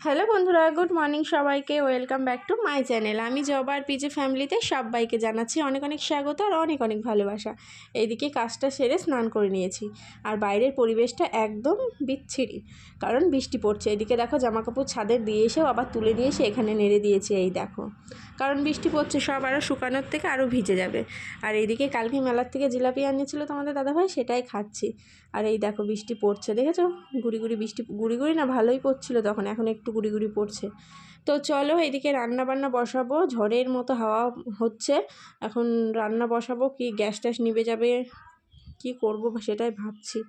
Hello বন্ধুরা, good morning সবাইকে। Welcome back to my channel. আমি জবা আর পিজে ফ্যামিলিতে সবাইকে জানাচ্ছি অনেক অনেক স্বাগত আর অনেক অনেক ভালোবাসা। এইদিকে কাজটা সেরে স্নান করে নিয়েছি, আর বাইরের পরিবেশটা একদম বিচ্ছিরি, কারণ বৃষ্টি পড়ছে। এদিকে দেখো জামাকাপড় ছাদে দিয়ে এসেও আবার তুলে নিয়ে এসে এখানে নেড়ে দিয়েছে, এই দেখো, কারণ বৃষ্টি পড়ছে, সব আরও শুকানোর থেকে আরও ভিজে যাবে। আর এইদিকে কালকে মেলার থেকে জিলাপি আনিয়েছিল তোমাদের দাদাভাই, সেটাই খাচ্ছি। আর এই দেখো বৃষ্টি পড়ছে, দেখেছো? গুড়ি গুড়ি বৃষ্টি, গুড়ি গুড়ি না, ভালোই পড়ছিল তখন, এখন একটু গুড়ি গুড়ি পড়ছে। তো চলো এদিকে রান্না বান্না বসাবো, ঝড়ের মতো হাওয়া হচ্ছে। এখন রান্না বসাবো, কি গ্যাস ট্যাস নিভে যাবে, কি করব সেটাই ভাবছি।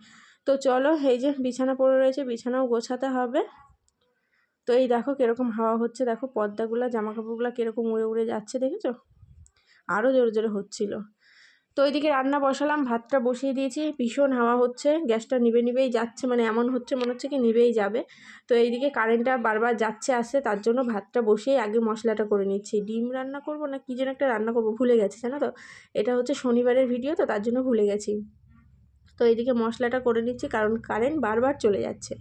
তো চলো, এই যে বিছানা পড়ে রয়েছে, বিছানাও গোছাতে হবে। তো এই দেখো কীরকম হাওয়া হচ্ছে, দেখো পর্দাগুলো, জামাকাপড়গুলো কীরকম উড়ে উড়ে যাচ্ছে, দেখেছো? আরও জোরে জোরে হচ্ছিলো। তো ওইদিকে রান্না বসালাম, ভাতটা বসিয়ে দিয়েছি, ভীষণ হাওয়া হচ্ছে, গ্যাসটা নিভেই যাচ্ছে, মানে এমন হচ্ছে মনে হচ্ছে কি নিভেই যাবে। তো এইদিকে কারেন্টটা বারবার যাচ্ছে আসছে, তার জন্য ভাতটা বসিয়ে আগে মশলাটা করে নিচ্ছি। ডিম রান্না করব না কী যেন একটা রান্না করব, ভুলে গেছি, জানো তো? এটা হচ্ছে শনিবারের ভিডিও, তো তার জন্য ভুলে গেছি। তো এইদিকে মশলাটা করে নিচ্ছি, কারণ কারেন্ট বারবার চলে যাচ্ছে।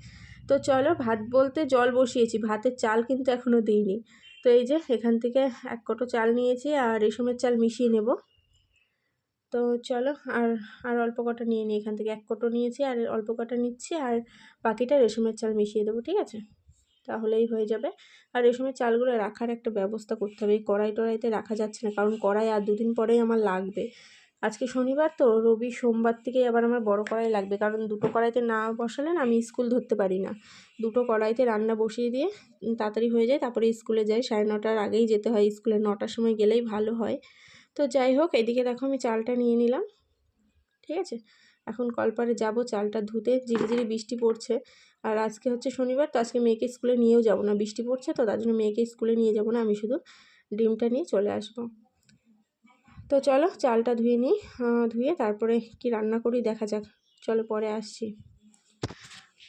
তো চলো, ভাত বলতে জল বসিয়েছি, ভাতের চাল কিন্তু এখনও দিইনি। তো এই যে এখান থেকে এক কোটো চাল নিয়েছি, আর রেশমের চাল মিশিয়ে নেব। তো চলো, আর অল্প কটা নিয়ে নিই, এখান থেকে এক কোটো নিয়েছি আর অল্প কটা নিচ্ছি, আর বাকিটা রেশমের চাল মিশিয়ে দেবো, ঠিক আছে? তাহলেই হয়ে যাবে। আর রেশমের চালগুলো রাখার একটা ব্যবস্থা করতে হবে, এই কড়াই টড়াইতে রাখা যাচ্ছে না, কারণ কড়াই আর দুদিন পরেই আমার লাগবে। আজকে শনিবার, তো রবি সোমবার থেকেই আবার আমার বড় কড়াই লাগবে, কারণ দুটো কড়াইতে না বসালে না আমি স্কুল ধরতে পারি না। দুটো কড়াইতে রান্না বসিয়ে দিয়ে তাড়াতাড়ি হয়ে যায়, তারপরে স্কুলে যাই, 9:30-র আগেই যেতে হয় স্কুলে, 9টার সময় গেলেই ভালো হয়। তো যাই হোক, এদিকে দেখো আমি চালটা নিয়ে নিলাম, ঠিক আছে? এখন কলপারে যাব চালটা ধুতে, ঝিরিঝিরি বৃষ্টি পড়ছে। আর আজকে হচ্ছে শনিবার, তো আজকে মেয়েকে স্কুলে নিয়েও যাব না, বৃষ্টি পড়ছে, তো তার জন্য মেয়েকে স্কুলে নিয়ে যাব না, আমি শুধু ডিমটা নিয়ে চলে আসব। তো চলো চালটা ধুয়ে নিই, ধুয়ে তারপরে কি রান্না করি দেখা যাক। চলো পরে আসছি।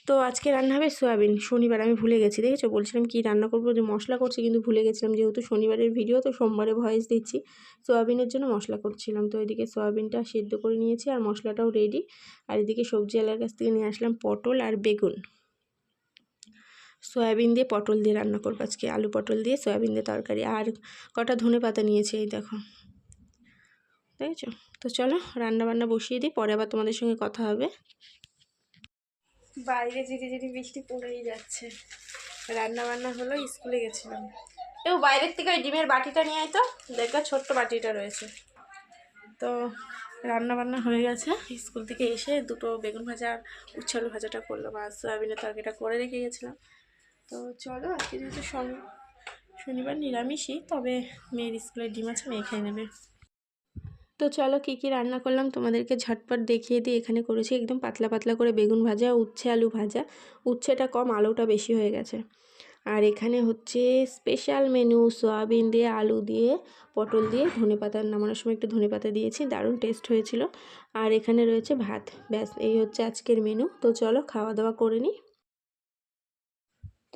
তো আজকে রান্না হবে সয়াবিন, শনিবার, আমি ভুলে গেছি, দেখেছো? বলছিলাম কি রান্না করবো, যে মশলা করছি, কিন্তু ভুলে গেছিলাম, যেহেতু শনিবারের ভিডিও, তো সোমবারে ভয়েস দিচ্ছি। সয়াবিনের জন্য মশলা করছিলাম। তো এদিকে সয়াবিনটা সেদ্ধ করে নিয়েছি, আর মশলাটাও রেডি। আর এদিকে সবজিওয়ালার কাছ থেকে নিয়ে আসলাম পটল আর বেগুন। সয়াবিন দিয়ে পটল দিয়ে রান্না করবো আজকে, আলু পটল দিয়ে সয়াবিন দিয়ে তরকারি। আর কটা ধনেপাতা নিয়েছি, এই দেখো, দেখেছো? তো চলো রান্না বান্না বসিয়ে দিই, পরে আবার তোমাদের সঙ্গে কথা হবে। বাইরে ঝিরিঝিরি বৃষ্টি পড়েই যাচ্ছে। রান্না বান্না হলো, স্কুলে গেছিলাম। এও বাইরের থেকে ওই ডিমের বাটিটা নিয়ে আয় তো, দেখবা ছোট্ট বাটিটা রয়েছে। তো রান্না বান্না হয়ে গেছে, স্কুল থেকে এসে দুটো বেগুন ভাজা আর উচ্ছে আলু ভাজাটা করলাম, আর সয়াবিনের তরকারিটা করে রেখে গেছিলাম। তো চলো, আজকে যেহেতু শনিবার নিরামিষই, তবে মেয়ের স্কুলের ডিম আছে, মেয়ে খেয়ে নেবে। তো চলো কী কী রান্না করলাম তোমাদেরকে ঝটপট দেখিয়ে দিই। এখানে করেছি একদম পাতলা পাতলা করে বেগুন ভাজা, উচ্ছে আলু ভাজা, উচ্ছেটা কম, আলুটা বেশি হয়ে গেছে। আর এখানে হচ্ছে স্পেশাল মেনু, সয়াবিন দিয়ে, আলু দিয়ে, পটল দিয়ে, ধনেপাতা, নামানোর সময় একটু ধনেপাতা দিয়েছি, দারুণ টেস্ট হয়েছিল। আর এখানে রয়েছে ভাত, ব্যাস এই হচ্ছে আজকের মেনু। তো চলো খাওয়া দাওয়া করে নিই।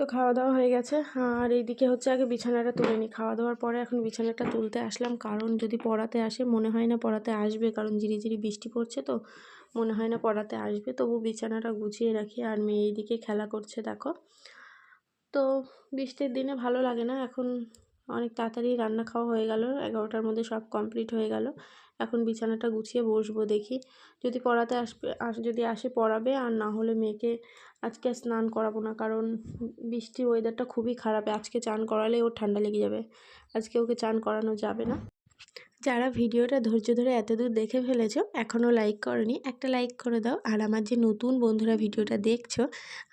তো খাওয়া দাওয়া হয়ে গেছে, আর এইদিকে হচ্ছে আগে বিছানাটা তুলে নিই, খাওয়া দাওয়ার পরে এখন বিছানাটা তুলতে আসলাম, কারণ যদি পড়াতে আসে, মনে হয় না পড়াতে আসবে, কারণ ঝিরিঝিরি বৃষ্টি পড়ছে, তো মনে হয় না পড়াতে আসবে। তবু বিছানাটা গুছিয়ে রাখি। আর মেয়ে এইদিকে খেলা করছে, দেখো। তো বৃষ্টির দিনে ভালো লাগে না। এখন অনেক তাড়াতাড়ি রান্না খাওয়া হয়ে গেল, 11টার মধ্যে সব কমপ্লিট হয়ে গেল। এখন বিছানাটা গুছিয়ে বসবো, দেখি যদি পড়াতে আসবে, যদি আসে পড়াবে, আর না হলে মেয়েকে আজকে স্নান করাবো না, কারণ বৃষ্টির ওয়েদারটা খুবই খারাপ, আজকে চান করালে ওর ঠান্ডা লেগে যাবে, আজকে ওকে চান করানো যাবে না। যারা ভিডিওটা ধৈর্য ধরে এতদূর দেখে ফেলেছো, এখনও লাইক করনি, একটা লাইক করে দাও। আর আমার যে নতুন বন্ধুরা ভিডিওটা দেখছো,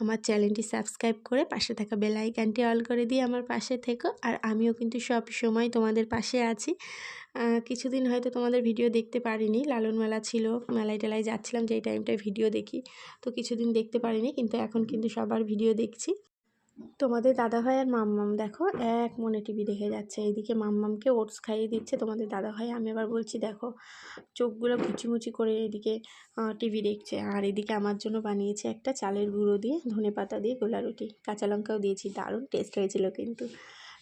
আমার চ্যানেলটি সাবস্ক্রাইব করে পাশে থাকা বেল আইকনটি অল করে দিয়ে আমার পাশে থেকো। আর আমিও কিন্তু সব সময় তোমাদের পাশে আছি। কিছুদিন হয়তো তোমাদের ভিডিও দেখতে পারিনি, লালন মেলা ছিল, মেলায় টেলায় যাচ্ছিলাম যেই টাইমটায় ভিডিও দেখি, তো কিছুদিন দেখতে পারিনি, কিন্তু এখন কিন্তু সবার ভিডিও দেখছি। তোমাদের দাদাভাই আর মাম্মাম দেখো এক মনে টিভি দেখে যাচ্ছে। এইদিকে মাম্মামকে ওটস খাইয়ে দিচ্ছে তোমাদের দাদাভাই, আমি আবার বলছি দেখো, চোখগুলো মুচি করে এদিকে টিভি দেখছে। আর এদিকে আমার জন্য বানিয়েছে একটা চালের গুঁড়ো দিয়ে ধনেপাতা দিয়ে গোলা রুটি, কাঁচা লঙ্কাও দিয়েছি, দারুণ টেস্ট হয়েছিল কিন্তু।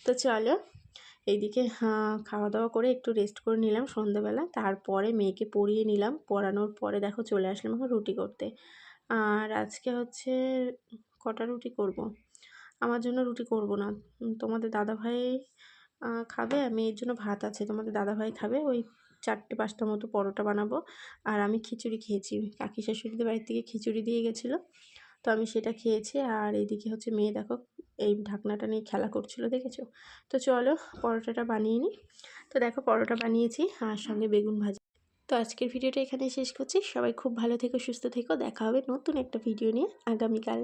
তো চলো এইদিকে খাওয়া দাওয়া করে একটু রেস্ট করে নিলাম সন্ধ্যাবেলা, তারপরে মেয়েকে পড়িয়ে নিলাম, পড়ানোর পরে দেখো চলে আসলাম এখন রুটি করতে। আর আজকে হচ্ছে কটা রুটি করব, আমার জন্য রুটি করব না, তোমাদের দাদাভাই খাবে, আমি এর জন্য ভাত আছে, তোমাদের দাদাভাই খাবে, ওই 4-5টা মতো পরোটা বানাবো। আর আমি খিচুড়ি খেয়েছি, কাকি শাশুড়িদের বাড়ির থেকে খিচুড়ি দিয়ে গেছিলো, তো আমি সেটা খেয়েছি। আর এইদিকে হচ্ছে মেয়ে দেখো এই ঢাকনাটা নিয়ে খেলা করছিল, দেখেছো? তো চলো পরোটাটা বানিয়ে নিই। তো দেখো পরোটা বানিয়েছি আর সঙ্গে বেগুন ভাজি। তো আজকের ভিডিওটা এখানে শেষ করছি। সবাই খুব ভালো থেকো, সুস্থ থেকো, দেখা হবে নতুন একটা ভিডিও নিয়ে আগামীকাল।